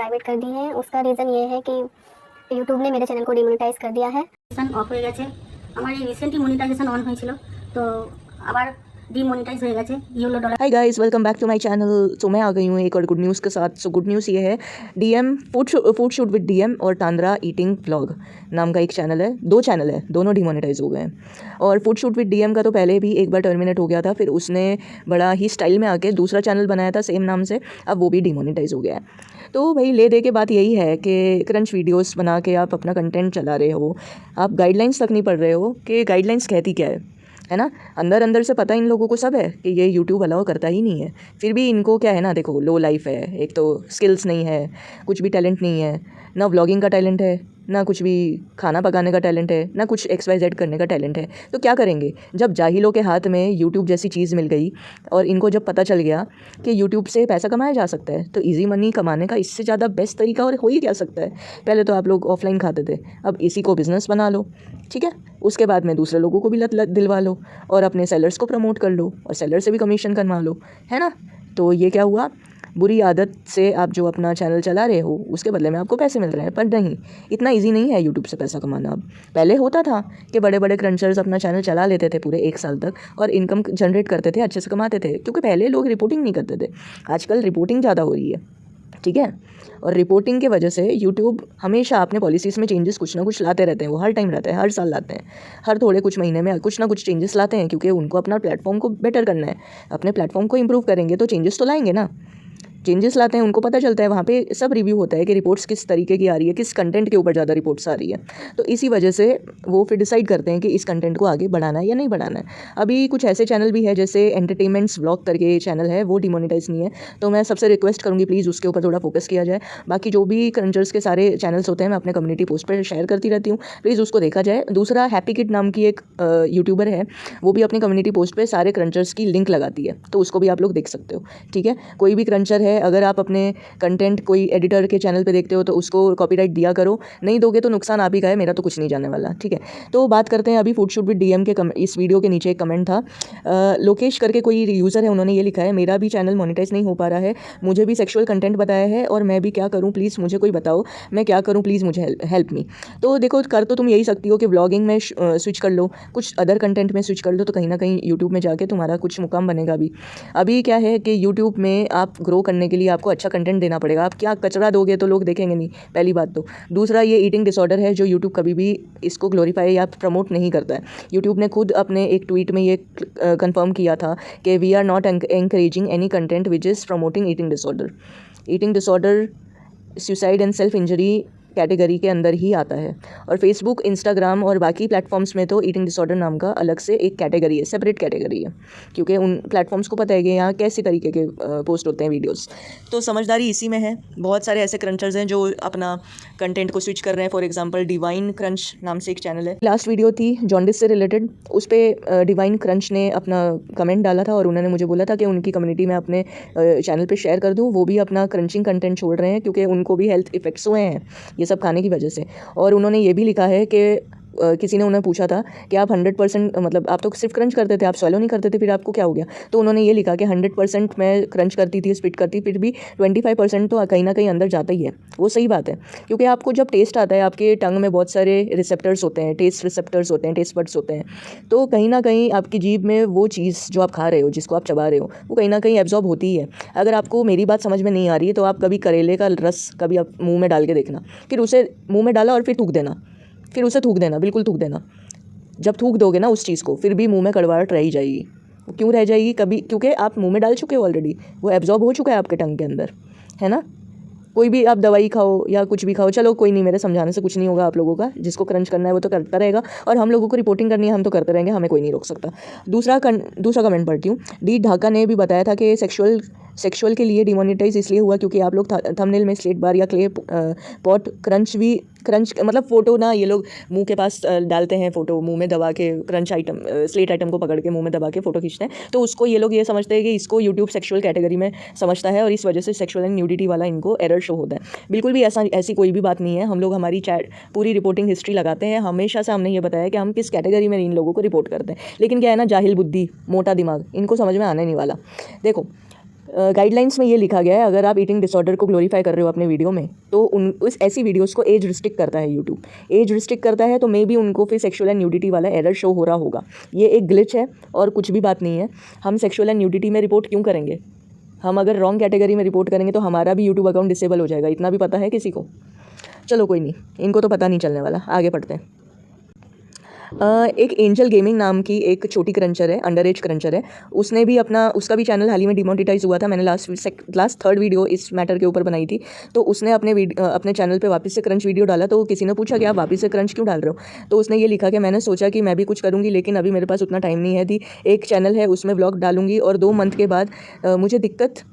Private कर दी हैं। उसका रीज़न ये है कि यूट्यूब ने मेरे चैनल को डिमोनेटाइज कर दिया है। অফ হয়ে গেছে। আমার এই রিসেন্টলি মনিটাইজেশন অন হয়েছিল, তো আবার ডিমনিটাইজ হয়ে গেছে ইউলো dollar. Hi guys, welcome back to my channel. तो मैं आ गई हूँ एक और गुड न्यूज़ के साथ। सो गुड न्यूज़ ये है, DM food shoot with DM और तांद्रा ईटिंग व्लॉग नाम का एक चैनल है, दो चैनल है, दोनों डिमोनेटाइज हो गए हैं। और फूड शूट विद डीएम का तो पहले भी एक बार टर्मिनेट हो गया था, फिर उसने बड़ा ही स्टाइल में आके दूसरा चैनल बनाया था सेम नाम से, अब वो भी डिमोनेटाइज हो गया है। तो भाई ले दे के बात यही है कि क्रंच वीडियोस बना के आप अपना कंटेंट चला रहे हो, आप गाइडलाइंस तक नहीं पढ़ रहे हो कि गाइडलाइंस कहती क्या है ना। अंदर अंदर से पता इन लोगों को सब है कि ये यूट्यूब अलाउ करता ही नहीं है, फिर भी इनको क्या है ना, देखो लो लाइफ है, एक तो स्किल्स नहीं है, कुछ भी टैलेंट नहीं है, ना व्लॉगिंग का टैलेंट है, ना कुछ भी खाना पकाने का टैलेंट है, ना कुछ XYZ करने का टैलेंट है। तो क्या करेंगे जब जाहिलों के हाथ में यूट्यूब जैसी चीज़ मिल गई और इनको जब पता चल गया कि यूट्यूब से पैसा कमाया जा सकता है, तो इजी मनी कमाने का इससे ज़्यादा बेस्ट तरीका और हो ही क्या सकता है। पहले तो आप लोग ऑफलाइन खाते थे, अब इसी को बिज़नेस बना लो, ठीक है। उसके बाद में दूसरे लोगों को भी लत दिलवा लो और अपने सेलर्स को प्रमोट कर लो और सेलर से भी कमीशन कमा लो, है ना। तो ये क्या हुआ, बुरी आदत से आप जो अपना चैनल चला रहे हो उसके बदले में आपको पैसे मिल रहे हैं। पर नहीं, इतना इजी नहीं है यूट्यूब से पैसा कमाना। अब पहले होता था कि बड़े बड़े क्रंचर्स अपना चैनल चला लेते थे पूरे 1 साल तक और इनकम जनरेट करते थे, अच्छे से कमाते थे, क्योंकि पहले लोग रिपोर्टिंग नहीं करते थे। आजकल रिपोर्टिंग ज़्यादा हो रही है, ठीक है। और रिपोर्टिंग के वजह से यूट्यूब हमेशा अपने पॉलिसीज़ में चेंजेस कुछ ना कुछ लाते रहते हैं, वो हर टाइम रहते हैं, हर साल लाते हैं, हर थोड़े कुछ महीने में कुछ ना कुछ चेंजेस लाते हैं, क्योंकि उनको अपना प्लेटफॉर्म को बेटर करना है। अपने प्लेटफॉर्म को इम्प्रूव करेंगे तो चेंजेस तो लाएंगे ना। चेंजेस लाते हैं, उनको पता चलता है, वहाँ पे सब रिव्यू होता है कि रिपोर्ट्स किस तरीके की आ रही है, किस कंटेंट के ऊपर ज़्यादा रिपोर्ट्स आ रही है। तो इसी वजह से वो फिर डिसाइड करते हैं कि इस कंटेंट को आगे बढ़ाना है या नहीं बढ़ाना है। अभी कुछ ऐसे चैनल भी है जैसे एंटरटेनमेंट्स व्लॉग करके चैनल है, वो डिमोनेटाइज नहीं है। तो मैं सबसे रिक्वेस्ट करूँगी प्लीज़ उसके ऊपर थोड़ा फोकस किया जाए। बाकी जो भी क्रंचर्स के सारे चैनल्स होते हैं मैं अपने कम्युनिटी पोस्ट पर शेयर करती रहती हूँ, प्लीज़ उसको देखा जाए। दूसरा, हैप्पी किड नाम की एक यूट्यूबर है, वो भी अपनी कम्युनिटी पोस्ट पर सारे क्रंचर्स की लिंक लगाती है, तो उसको भी आप लोग देख सकते हो, ठीक है। कोई भी क्रंचर है, अगर आप अपने कंटेंट कोई एडिटर के चैनल पे देखते हो तो उसको कॉपीराइट दिया करो, नहीं दोगे तो नुकसान आप ही का है, मेरा तो कुछ नहीं जाने वाला, ठीक है। तो बात करते हैं अभी फूड शूट विद डीएम के इस वीडियो के नीचे एक कमेंट था, लोकेश करके कोई यूज़र है, उन्होंने ये लिखा है, मेरा भी चैनल मोनेटाइज नहीं हो पा रहा है, मुझे भी सेक्सुअल कंटेंट बताया है और मैं भी क्या करूँ, प्लीज़ मुझे कोई बताओ, मैं क्या करूँ, प्लीज़ मुझे हेल्प मी। तो देखो, कर तो तुम यही सकती हो कि ब्लॉगिंग में स्विच कर लो, कुछ अदर कंटेंट में स्विच कर लो, तो कहीं ना कहीं यूट्यूब में जाके तुम्हारा कुछ मुकाम बनेगा। अभी क्या है कि यूट्यूब में आप ग्रो करने के लिए आपको अच्छा कंटेंट देना पड़ेगा। आप क्या कचरा दोगे तो लोग देखेंगे नहीं, पहली बात तो। दूसरा, ये ईटिंग डिसऑर्डर है जो यूट्यूब कभी भी इसको ग्लोरीफाई या प्रमोट नहीं करता है। यूट्यूब ने खुद अपने एक ट्वीट में ये कंफर्म किया था कि we are not encouraging any content which is promoting eating disorder. Eating disorder suicide and self injury category के अंदर ही आता है। और फेसबुक, इंस्टाग्राम और बाकी प्लेटफॉर्म्स में तो ईटिंग डिसऑर्डर नाम का अलग से एक कैटेगरी है, सेपरेट कैटेगरी है, क्योंकि उन प्लेटफॉर्म्स को पता है कि यहाँ कैसे तरीके के पोस्ट होते हैं वीडियोस। तो समझदारी इसी में है। बहुत सारे ऐसे क्रंचर्स हैं जो अपना कंटेंट को स्विच कर रहे हैं। फॉर एग्जांपल, डिवाइन क्रंच नाम से एक चैनल है, लास्ट वीडियो थी जॉन्डिस से रिलेटेड, उस पर डिवाइन क्रंच ने अपना कमेंट डाला था और उन्होंने मुझे बोला था कि उनकी कम्युनिटी में अपने चैनल पर शेयर कर दूँ। वो भी अपना क्रंचिंग कंटेंट छोड़ रहे हैं क्योंकि उनको भी हेल्थ इफेक्ट्स हुए हैं ये सब खाने की वजह से। और उन्होंने ये भी लिखा है कि किसी ने उन्हें पूछा था कि आप 100%, मतलब आप तो सिर्फ क्रंच करते थे, आप स्वैलो नहीं करते थे, फिर आपको क्या हो गया। तो उन्होंने ये लिखा कि 100% मैं क्रंच करती थी, स्पिट करती, फिर भी 25% तो कहीं ना कहीं अंदर जाता ही है। वो सही बात है, क्योंकि आपको जब टेस्ट आता है, आपके टंग में बहुत सारे रिसेप्टर्स होते हैं, टेस्ट रिसेप्टर्स होते हैं, टेस्ट बड्स होते हैं, तो कहीं ना कहीं आपकी जीभ में वो चीज़ जो आप खा रहे हो, जिसको आप चबा रहे हो, वो कहीं ना कहीं एब्जॉर्ब होती ही है। अगर आपको मेरी बात समझ में नहीं आ रही है तो आप कभी करेले का रस कभी आप मुँह में डाल के देखना, फिर उसे मुँह में डाला और फिर थूक देना, फिर उसे थूक देना, बिल्कुल थूक देना। जब थूक दोगे ना उस चीज़ को, फिर भी मुंह में कड़वाहट रह ही जाएगी। क्यों रह जाएगी कभी, क्योंकि आप मुंह में डाल चुके हो ऑलरेडी, वो एब्जॉर्ब हो चुका है आपके टंग के अंदर, है ना। कोई भी आप दवाई खाओ या कुछ भी खाओ, चलो कोई नहीं, मेरे समझाने से कुछ नहीं होगा आप लोगों का, जिसको क्रंच करना है वो तो करता रहेगा और हम लोगों को रिपोर्टिंग करनी है, हम तो करते रहेंगे, हमें कोई नहीं रोक सकता। दूसरा कमेंट पढ़ती हूँ। डी ढाका ने भी बताया था कि सेक्सुअल के लिए डिमोनेटाइज इसलिए हुआ क्योंकि आप लोग थंबनेल में स्लेट बार या क्ले पॉट क्रंच मतलब फ़ोटो ना, ये लोग मुंह के पास डालते हैं फ़ोटो, मुंह में दबा के क्रंच आइटम, स्लेट आइटम को पकड़ के मुंह में दबा के फ़ोटो खींचते हैं, तो उसको ये लोग ये समझते हैं कि इसको यूट्यूब सेक्सुअल कैटेगरी में समझता है और इस वजह से सेक्सुअल एंड न्यूडिटी वाला इनको एरर शो होता है। बिल्कुल भी ऐसी कोई भी बात नहीं है। हम लोग हमारी पूरी रिपोर्टिंग हिस्ट्री लगाते हैं, हमेशा से हमने ये बताया कि हम किस कैटेगरी में इन लोगों को रिपोर्ट करते हैं। लेकिन क्या है ना, जाहिल बुद्धि, मोटा दिमाग, इनको समझ में आने नहीं वाला। देखो, गाइडलाइंस में ये लिखा गया है, अगर आप ईटिंग डिसऑर्डर को ग्लोरीफाई कर रहे हो अपने वीडियो में तो उस ऐसी वीडियोस को एज रिस्ट्रिक्ट करता है यूट्यूब। एज रिस्ट्रिक्ट करता है तो मे बी उनको फिर सेक्सुअल एंड न्यूडिटी वाला एरर शो हो रहा होगा। ये एक ग्लिच है और कुछ भी बात नहीं है। हम सेक्सुअल एंड न्यूडिटी में रिपोर्ट क्यों करेंगे? हम अगर रॉन्ग कैटेगरी में रिपोर्ट करेंगे तो हमारा भी यूट्यूब अकाउंट डिसेबल हो जाएगा। इतना भी पता है किसी को? चलो कोई नहीं, इनको तो पता नहीं चलने वाला। आगे पढ़ते हैं। एक एंजल गेमिंग नाम की एक छोटी क्रंचर है, अंडर एज क्रंचर है। उसने भी उसका भी चैनल हाल ही में डिमोनेटाइज हुआ था। मैंने लास्ट थर्ड वीडियो इस मैटर के ऊपर बनाई थी। तो उसने अपने चैनल पे वापस से क्रंच वीडियो डाला। तो किसी ने पूछा कि आप वापस से क्रंच क्यों डाल रहे हो? तो उसने ये लिखा कि मैंने सोचा कि मैं भी कुछ करूँगी, लेकिन अभी मेरे पास उतना टाइम नहीं है। एक चैनल है उसमें व्लॉग डालूंगी और 2 मंथ के बाद मुझे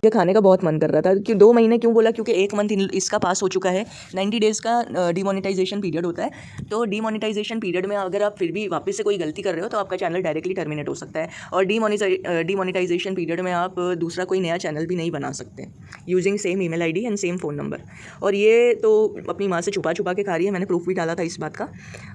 खाने का बहुत मन कर रहा था। कि 2 महीने क्यों बोला? क्योंकि 1 मंथ इसका पास हो चुका है। 90 डेज़ का डिमोनेटाइजेशन पीरियड होता है। तो डिमोनेटाइजेशन पीरियड में अगर आप फिर भी वापस से कोई गलती कर रहे हो तो आपका चैनल डायरेक्टली टर्मिनेट हो सकता है। और डिमोनेटाइजेशन पीरियड में आप दूसरा कोई नया चैनल भी नहीं बना सकते using same email ID and same phone number. और ये तो अपनी माँ से छुपा के खा रही है। मैंने प्रूफ भी डाला था इस बात का।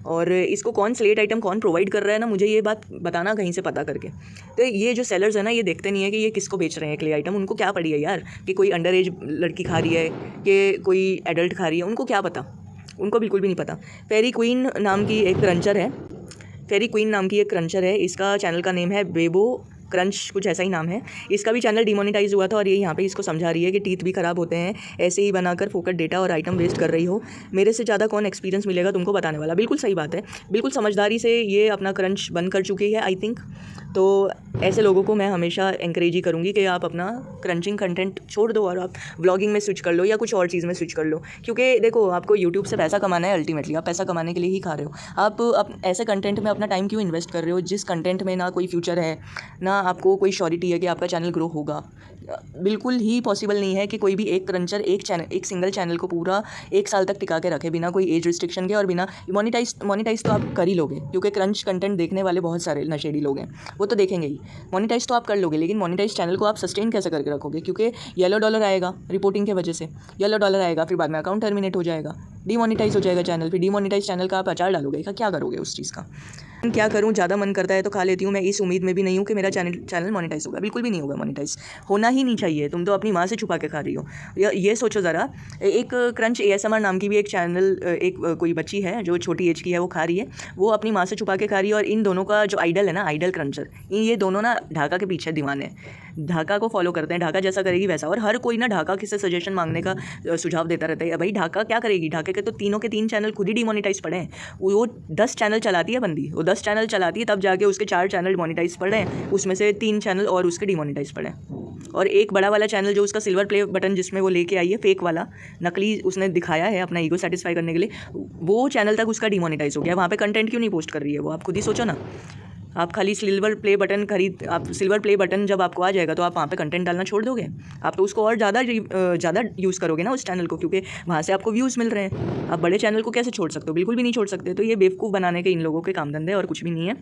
और इसको कौन स्लेट आइटम कौन प्रोवाइड कर रहा है ना, मुझे ये बात बताना कहीं से पता करके। तो ये जो सेलर्स है ना, ये देखते नहीं है कि ये किसको बेच रहे हैं क्ले आइटम। उनको क्या पड़ी है यार कि कोई अंडर एज लड़की खा रही है कि कोई एडल्ट खा रही है, उनको क्या पता? उनको बिल्कुल भी नहीं पता। फेरी क्वीन नाम की एक क्रंचर है। इसका चैनल का नेम है बेबो क्रंच, कुछ ऐसा ही नाम है। इसका भी चैनल डिमोनेटाइज हुआ था और ये यहाँ पे इसको समझा रही है कि टीथ भी ख़राब होते हैं, ऐसे ही बनाकर फोकट डेटा और आइटम वेस्ट कर रही हो। मेरे से ज़्यादा कौन एक्सपीरियंस मिलेगा तुमको बताने वाला। बिल्कुल सही बात है, बिल्कुल समझदारी से ये अपना क्रंच बंद कर चुकी है आई थिंक। तो ऐसे लोगों को मैं हमेशा एंकरेज ही करूँगी कि आप अपना क्रंचिंग कंटेंट छोड़ दो और आप व्लॉगिंग में स्विच कर लो या कुछ और चीज़ में स्विच कर लो। क्योंकि देखो, आपको यूट्यूब से पैसा कमाना है। अल्टीमेटली आप पैसा कमाने के लिए ही खा रहे हो। आप ऐसे कंटेंट में अपना टाइम क्यों इन्वेस्ट कर रहे हो जिस कंटेंट में ना कोई फ्यूचर है, ना आपको कोई श्योरिटी है कि आपका चैनल ग्रो होगा? बिल्कुल ही पॉसिबल नहीं है कि कोई भी एक क्रंचर एक सिंगल चैनल को पूरा 1 साल तक टिका के रखे बिना कोई एज रिस्ट्रिक्शन के और बिना मोनेटाइज तो आप कर ही लोगे, क्योंकि क्रंच कंटेंट देखने वाले बहुत सारे नशेड़ी लोग हैं, वो तो देखेंगे ही। मोनेटाइज तो आप कर लोगे, लेकिन मोनेटाइज चैनल को आप सस्टेन कैसे करके रखोगे? क्योंकि येलो डॉलर आएगा रिपोर्टिंग के वजह से, येलो डॉलर आएगा, फिर बाद में अकाउंट टर्मिनेट हो जाएगा, डिमोनेटाइज हो जाएगा चैनल। फिर डिमोनेटाइज चैनल का आप अचार डालोगे, क्या करोगे उस चीज़ का? क्या करूँ, ज़्यादा मन करता है तो खा लेती हूँ। मैं इस उम्मीद में भी नहीं हूँ कि मेरा चैनल मोनेटाइज होगा। बिल्कुल भी नहीं होगा मोनेटाइज, होना ही नहीं चाहिए। तुम तो अपनी माँ से छुपा के खा रही हो। ये सोचो ज़रा, एक क्रंच ASMR नाम की भी एक चैनल, कोई बच्ची है जो छोटी एज की है, वो खा रही है। वो अपनी माँ से छुपा के खा रही है। और इन दोनों का जो आइडल है ना, आइडल क्रंचर, ये दोनों ना ढाका के पीछे दीवाने हैं। ढाका को फॉलो करते हैं, ढाका जैसा करेगी वैसा। और हर कोई ना ढाका किससे सजेशन मांगने का सुझाव देता रहता है। भाई ढाका क्या करेगी? ढाके के तो तीनों के 3 चैनल खुद ही डिमोनेटाइज पड़े हैं। वो 10 चैनल चलाती है बंदी, वो 10 चैनल चलाती है, तब जाके उसके 4 चैनल मोनेटाइज पड़े हैं, उसमें से 3 चैनल और उसके डिमोनेटाइज पड़े हैं। और एक बड़ा वाला चैनल जो उसका सिल्वर प्ले बटन जिसमें वो लेके आई है, फेक वाला, नकली उसने दिखाया है अपना ईगो सेटिस्फाई करने के लिए, वो चैनल तक उसका डिमोनेटाइज हो गया। वहाँ पे कंटेंट क्यों नहीं पोस्ट कर रही है वो? आप खुद ही सोचो ना। आप खाली सिल्वर प्ले बटन जब आपको आ जाएगा तो आप वहाँ पे कंटेंट डालना छोड़ दोगे? आप तो उसको और ज़्यादा यूज़ करोगे ना उस चैनल को, क्योंकि वहाँ से आपको व्यूज़ मिल रहे हैं। आप बड़े चैनल को कैसे छोड़ सकते हो? बिल्कुल भी नहीं छोड़ सकते। तो ये बेवकूफ़ बनाने के इन लोगों के काम धंधे और कुछ भी नहीं है।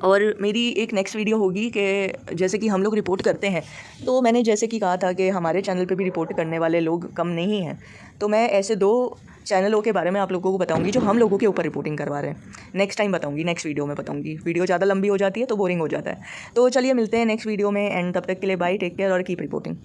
और मेरी एक नेक्स्ट वीडियो होगी कि जैसे कि हम लोग रिपोर्ट करते हैं, तो मैंने जैसे कि कहा था कि हमारे चैनल पे भी रिपोर्ट करने वाले लोग कम नहीं हैं। तो मैं ऐसे 2 चैनलों के बारे में आप लोगों को बताऊंगी जो हम लोगों के ऊपर रिपोर्टिंग करवा रहे हैं। नेक्स्ट टाइम बताऊंगी, नेक्स्ट वीडियो में बताऊंगी। वीडियो ज़्यादा लंबी हो जाती है तो बोरिंग हो जाता है। तो चलिए मिलते हैं नेक्स्ट वीडियो में, एंड तब तक के लिए बाय, टेक केयर और कीप रिपोर्टिंग।